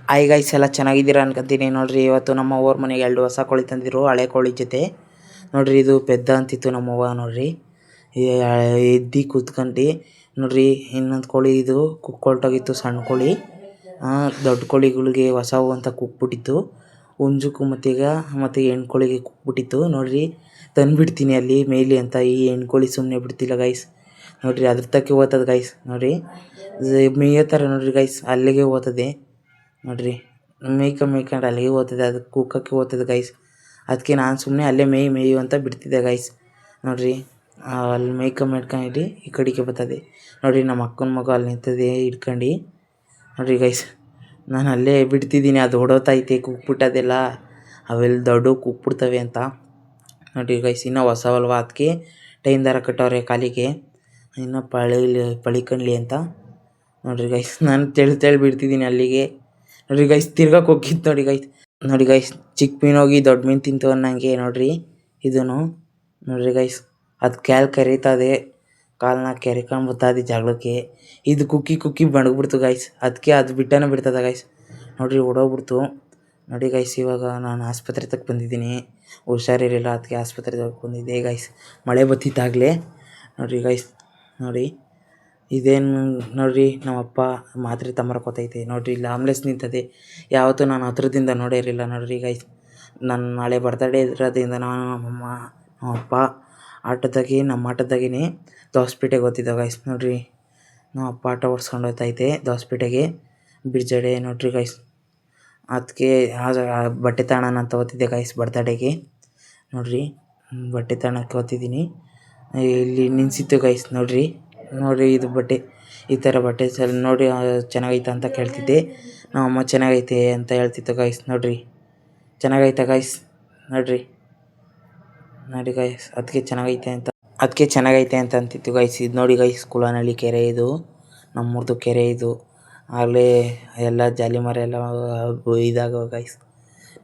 Hi guys, ಎಲ್ಲ ಚೆನ್ನಾಗಿದ್ದೀರಾ ಅನ್ಕೊಂತೀನಿ. ನೋಡ್ರಿ, ಇವತ್ತು ನಮ್ಮ ಅವ್ರ ಮನೆಗೆ 2 ಹೊಸ ಕೋಳಿ ತಂದಿದ್ರು, ಹಳೆ ಕೋಳಿ ಜೊತೆ. ನೋಡ್ರಿ, ಇದು ಪೆದ್ದ ಅಂತಿತ್ತು ನಮ್ಮವ್ವ. ನೋಡ್ರಿ, ಎದ್ದು ಕೂತ್ಕೊಂಡು ನೋಡ್ರಿ, ಇನ್ನೊಂದು ಕೋಳಿ ಇದು ಕುಕ್ಕೊಳ್ಟೋಗಿತ್ತು, ಸಣ್ಣ ಕೋಳಿ. ದೊಡ್ಡ ಕೋಳಿಗಳಿಗೆ ಹೊಸವು ಅಂತ ಕುಕ್ಬಿಟ್ಟಿತ್ತು. ಹುಂಜಕ್ಕೂ ಮತ್ತು ಹೆಣ್ಣು ಕೋಳಿಗೆ ಕುಕ್ಬಿಟ್ಟಿತ್ತು. ನೋಡ್ರಿ, ತಂದುಬಿಡ್ತೀನಿ ಅಲ್ಲಿ ಮೇಯ್ಲಿ ಅಂತ. ಈ ಹೆಣ್ಣು ಕೋಳಿ ಸುಮ್ಮನೆ ಬಿಡ್ತಿಲ್ಲ ಗೈಸ್. ನೋಡ್ರಿ, ಅದ್ರ ತಕ್ಕೆ ಓದ್ತದೆ ಗೈಸ್. ನೋಡ್ರಿ, ಮೇಯ್ತಾರೆ ನೋಡ್ರಿ ಗೈಸ್, ಅಲ್ಲಿಗೆ ಓದ್ತದೆ. ನೋಡ್ರಿ, ಮೇಯ್ಕೊಂಡು ಅಲ್ಲಿಗೆ ಓದ್ತದೆ, ಅದಕ್ಕೆ ಕುಕ್ಕಕ್ಕೆ ಓದ್ತದೆ ಗೈಸ್. ಅದಕ್ಕೆ ನಾನು ಸುಮ್ಮನೆ ಅಲ್ಲೇ ಮೇಯು ಅಂತ ಬಿಡ್ತಿದ್ದೆ ಗೈಸ್. ನೋಡ್ರಿ, ಅಲ್ಲಿ ಮೇಯ್ಕೊಂಡು ಈ ಕಡೆಗೆ ಬರ್ತದೆ. ನೋಡ್ರಿ, ನಮ್ಮ ಅಕ್ಕನ ಮಗ ಅಲ್ಲಿ ನಿಂತದೆ ಹಿಡ್ಕೊಂಡು. ನೋಡ್ರಿ ಗೈಸ್, ನಾನು ಅಲ್ಲೇ ಬಿಡ್ತಿದ್ದೀನಿ, ಅದು ಹೊಡೋತೈತೆ ಕುಕ್ಬಿಟ್ಟದೆಲ್ಲ. ಅವೆಲ್ಲ ದೊಡ್ಡ ಕುಕ್ಬಿಡ್ತವೆ ಅಂತ. ನೋಡ್ರಿ ಗೈಸ್, ಇನ್ನೂ ಹೊಸವಲ್ವ, ಅದಕ್ಕೆ ಟೈಮ್ ದಾರ ಕಟ್ಟವ್ರೆ ಕಾಲಿಗೆ, ಇನ್ನೂ ಪಳಿಕಣ್ಲಿ ಅಂತ. ನೋಡ್ರಿ ಗೈಸ್, ನಾನು ತೆಳು ಬಿಡ್ತಿದ್ದೀನಿ ಅಲ್ಲಿಗೆ. ನೋಡ್ರಿ ಗೈಸ್, ತಿರ್ಗಕ್ಕೆ ಹೋಗಿತ್ತು ನೋಡಿ ಗೈಸ್, ಚಿಕ್ಕ ಮೀನು ಹೋಗಿ ದೊಡ್ಡ ಮೀನು ತಿಂತು ಅನ್ನಂಗೆ. ನೋಡ್ರಿ, ಇದನ್ನು ನೋಡ್ರಿ ಗೈಸ್, ಅದು ಕರೀತದೆ, ಕಾಲನ್ನ ಕೆರ್ಕೊಂಡು ಬರ್ತದೆ ಜಗಳಕ್ಕೆ. ಇದು ಕುಕ್ಕಿ ಬಣಗ್ಬಿಡ್ತು ಗೈಸ್. ಅದಕ್ಕೆ ಅದು ಬಿಡ್ತದೆ ಗೈಸ್. ನೋಡ್ರಿ, ಓಡೋಗ್ಬಿಡ್ತು. ನೋಡಿ ಗೈಸ್, ಇವಾಗ ನಾನು ಆಸ್ಪತ್ರೆ ತಕ್ಕ ಬಂದಿದ್ದೀನಿ, ಹುಷಾರಿರಲಿಲ್ಲ, ಅದಕ್ಕೆ ಆಸ್ಪತ್ರೆ ತಕ್ಕ ಬಂದಿದ್ದೆ ಗೈಸ್. ಮಳೆ ಬತ್ತಿತ್ತಾಗಲೇ. ನೋಡ್ರಿ ಗೈಸ್, ನೋಡಿ ಇದೇನು. ನೋಡ್ರಿ, ನಮ್ಮಪ್ಪ ಮಾತ್ರೆ ತಗೊಂಬರಕೋತೈತೆ. ನೋಡ್ರಿ, ಇಲ್ಲಿ ಆಂಬ್ಲೆನ್ಸ್ ನಿಂತದೆ. ಯಾವತ್ತೂ ನಾನು ಹತ್ರದಿಂದ ನೋಡಿರಲಿಲ್ಲ. ನೋಡ್ರಿ ಗೈಸ್, ನಾನು ನಾಳೆ ಬರ್ತಡೇ ಇರೋದ್ರಿಂದ ನಮ್ಮಪ್ಪ ನಮ್ಮ ಆಟೋದಾಗೇ ದೋಸ್ಪೇಟೆಗೆ ಹೋಗ್ತಿದ್ದೆ ಗೈಸ್. ನೋಡ್ರಿ, ನಮ್ಮಪ್ಪ ಆಟೋ ಓಡಿಸ್ಕೊಂಡು ಹೋಗ್ತೈತೆ ದೋಸ್ಪೇಟೆಗೆ, ಬಿರ್ಜಡೆ. ನೋಡ್ರಿ ಗೈಸ್, ಅದಕ್ಕೆ ಬಟ್ಟೆ ತಗೋಣ ಅಂತ ಹೋಗ್ತಿದ್ದೆ ಗೈಸ್ ಬರ್ತಡೇಗೆ. ನೋಡ್ರಿ, ಬಟ್ಟೆ ತಗೊಳಕ್ಕೆ ಹೋಗ್ತಿದ್ದೀನಿ. ಇಲ್ಲಿ ನಿನ್ಸಿತ್ತು ಗೈಸ್. ನೋಡ್ರಿ, ಇದು ಬಟ್ಟೆ, ಈ ಥರ ಬಟ್ಟೆ ನೋಡಿ ಚೆನ್ನಾಗೈತೆ ಅಂತ ಕೇಳ್ತಿದ್ದೆ. ನಮ್ಮಮ್ಮ ಚೆನ್ನಾಗೈತೆ ಅಂತ ಹೇಳ್ತಿತ್ತು ಗೈಸ್. ನೋಡ್ರಿ, ಚೆನ್ನಾಗೈತೆ ಗೈಸ್. ನೋಡ್ರಿ ಗೈಸ್, ಅದಕ್ಕೆ ಚೆನ್ನಾಗೈತೆ ಅಂತ ಅಂತಿತ್ತು ಗೈಸ್. ಇದು ನೋಡಿ ಗೈಸ್, ಕುಳನಹಳ್ಳಿ ಕೆರೆ, ಇದು ನಮ್ಮೂರ್ದು ಕೆರೆ. ಇದು ಆಗಲೇ ಎಲ್ಲ ಜಾಲಿ ಮರ ಎಲ್ಲ ಇದಾಗವ ಗೈಸ್,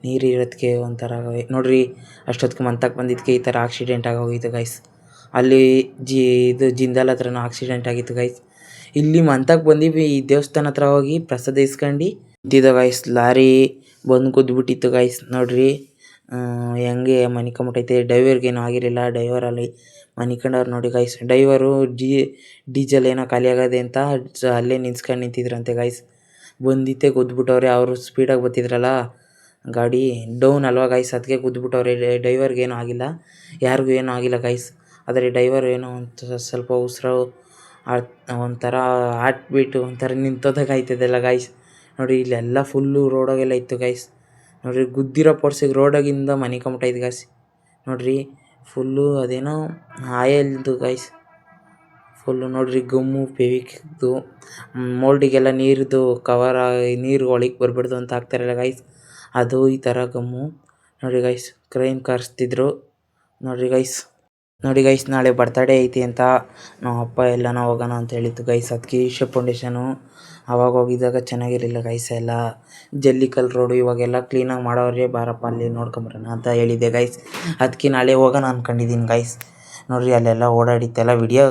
ನೀರು ಇರೋದಕ್ಕೆ ಒಂಥರ ಆಗವೆ. ನೋಡ್ರಿ, ಅಷ್ಟೊತ್ತಿಗೆ ಮಂತಕ್ಕೆ ಬಂದಿದ್ದಕ್ಕೆ ಈ ಥರ ಆಕ್ಸಿಡೆಂಟ್ ಆಗೋಗಿತ್ತು ಗೈಸ್. ಅಲ್ಲಿ ಇದು ಜಿಂದಾಲ್ ಹತ್ರನೂ ಆಕ್ಸಿಡೆಂಟ್ ಆಗಿತ್ತು ಗೈಸ್. ಇಲ್ಲಿ ಮಂತಕ್ಕೆ ಬಂದೀವಿ, ಈ ದೇವಸ್ಥಾನ ಹತ್ರ ಹೋಗಿ ಪ್ರಸಾದ ಇಸ್ಕೊಂಡು ನಿಂತಿದ್ದ ಗೈಸ್. ಲಾರಿ ಬಂದು ಕುದ್ಬಿಟ್ಟಿತ್ತು ಗೈಸ್. ನೋಡ್ರಿ, ಹೆಂಗೆ ಮನಿಕೊಂಬಿಟ್ಟೈತೆ. ಡ್ರೈವರ್ಗೇನು ಆಗಿರಲಿಲ್ಲ, ಡ್ರೈವರಲ್ಲಿ ಮನಿಕೊಂಡವ್ರು ನೋಡಿ ಗೈಸ್. ಡ್ರೈವರು ಡೀಸೆಲ್ ಏನೋ ಖಾಲಿ ಆಗದೆ ಅಂತ ಅಲ್ಲೇ ನಿಂತಿದ್ರಂತೆ ಗೈಸ್. ಬಂದಿತ್ತೆ ಗುದ್ಬಿಟ್ಟವ್ರೆ. ಅವರು ಸ್ಪೀಡಾಗಿ ಬರ್ತಿದ್ರಲ್ಲ, ಗಾಡಿ ಡೌನ್ ಅಲ್ವಾ ಗೈಸ್, ಅದಕ್ಕೆ ಗುದ್ಬಿಟ್ಟವ್ರೆ. ಡ್ರೈವರ್ಗೇನೂ ಆಗಿಲ್ಲ, ಯಾರಿಗೂ ಏನೂ ಆಗಿಲ್ಲ ಗೈಸ್. ಆದರೆ ಡ್ರೈವರ್ ಏನೋ ಸ್ವಲ್ಪ ಉಸಿರು ಒಂಥರ ಹಾರ್ಟ್ ಬೀಟು ಒಂಥರ ನಿಂತೋದಾಗೈತದಲ್ಲ ಗೈಸ್. ನೋಡಿರಿ, ಇಲ್ಲೆಲ್ಲ ಫುಲ್ಲು ರೋಡಾಗೆಲ್ಲ ಇತ್ತು ಗೈಸ್. ನೋಡಿರಿ, ಗುದ್ದಿರೋ ಪೋರ್ಸಿಗೆ ರೋಡಾಗಿಂದ ಮನಿಕೊಂಬಿಟ್ಟೈತೆ ಗೈಸ್. ನೋಡಿರಿ, ಫುಲ್ಲು ಅದೇನೋ ಆಯಲ್ದು ಗೈಸ್. ಫುಲ್ಲು ನೋಡಿರಿ, ಗಮ್ಮು ಫೆವಿಕ್ವಿಕ್ದು ಮೋಲ್ಡಿಗೆಲ್ಲ ನೀರ್ದು ಕವರ್, ನೀರು ಒಳಗೆ ಬರಬಾರ್ದು ಅಂತ ಹಾಕ್ತಾರಲ್ಲ ಗೈಸ್, ಅದು ಈ ಥರ ಗಮ್ಮು. ನೋಡಿರಿ ಗೈಸ್, ಕ್ರೈಮ್ ಕರೆಸ್ತಿದ್ರು. ನೋಡಿ ಗೈಸ್, ನಾಳೆ ಬರ್ತಡೇ ಐತಿ ಅಂತ ನಮ್ಮ ಅಪ್ಪ ಎಲ್ಲನ ಹೋಗೋಣ ಅಂತ ಹೇಳಿತ್ತು ಗೈಸ್. ಅದಕ್ಕೆ ಈಶ ಫೌಂಡೇಶನು ಅವಾಗ ಹೋಗಿದ್ದಾಗ ಚೆನ್ನಾಗಿರಲಿಲ್ಲ ಗೈಸ್. ಎಲ್ಲ ಜಲ್ಲಿಕಲ್ ರೋಡು, ಇವಾಗೆಲ್ಲ ಕ್ಲೀನಾಗಿ ಮಾಡೋರಿಗೆ, ಬಾರಪ್ಪ ಅಲ್ಲಿ ನೋಡ್ಕೊಂಬರೋಣ ಅಂತ ಹೇಳಿದ್ದೆ ಗೈಸ್. ಅದಕ್ಕೆ ನಾಳೆ ಹೋಗೋಣ ಅಂದ್ಕೊಂಡಿದ್ದೀನಿ ಗೈಸ್. ನೋಡಿರಿ, ಅಲ್ಲೆಲ್ಲ ಓಡಾಡಿತ್ತೆಲ್ಲ ವಿಡಿಯೋ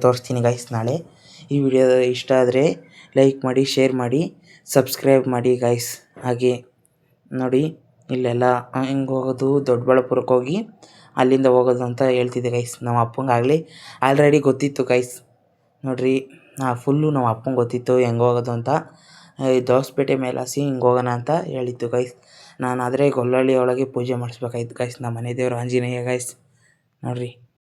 ತೋರಿಸ್ತೀನಿ ಗೈಸ್ ನಾಳೆ. ಈ ವಿಡಿಯೋ ಇಷ್ಟ ಆದರೆ ಲೈಕ್ ಮಾಡಿ, ಶೇರ್ ಮಾಡಿ, ಸಬ್ಸ್ಕ್ರೈಬ್ ಮಾಡಿ ಗೈಸ್. ಹಾಗೆ ನೋಡಿ, ಇಲ್ಲೆಲ್ಲ ಹಿಂಗೆ ಹೋಗೋದು, ದೊಡ್ಡಬಳ್ಳಾಪುರಕ್ಕೆ ಹೋಗಿ ಅಲ್ಲಿಂದ ಹೋಗೋದು ಅಂತ ಹೇಳ್ತಿದ್ದೆ ಗೈಸ್. ನಮ್ಮ ಅಪ್ಪಂಗೆ ಆಲ್ರೆಡಿ ಗೊತ್ತಿತ್ತು ಗೈಸ್. ನೋಡಿರಿ, ಫುಲ್ಲು ನಮ್ಮ ಅಪ್ಪಂಗೆ ಗೊತ್ತಿತ್ತು ಹೆಂಗೆ ಹೋಗೋದು ಅಂತ. ದೋಸಪೇಟೆ ಮೇಲಾಸಿ ಹಿಂಗೆ ಹೋಗೋಣ ಅಂತ ಹೇಳಿತ್ತು ಗೈಸ್. ನಾನಾದರೆ ಗೊಲ್ಲಹಳ್ಳಿ ಒಳಗೆ ಪೂಜೆ ಮಾಡಿಸ್ಬೇಕಾಯ್ತು ಗೈಸ್, ನಮ್ಮ ಮನೆ ದೇವರು ಆಂಜನೇಯ ಗೈಸ್. ನೋಡಿರಿ.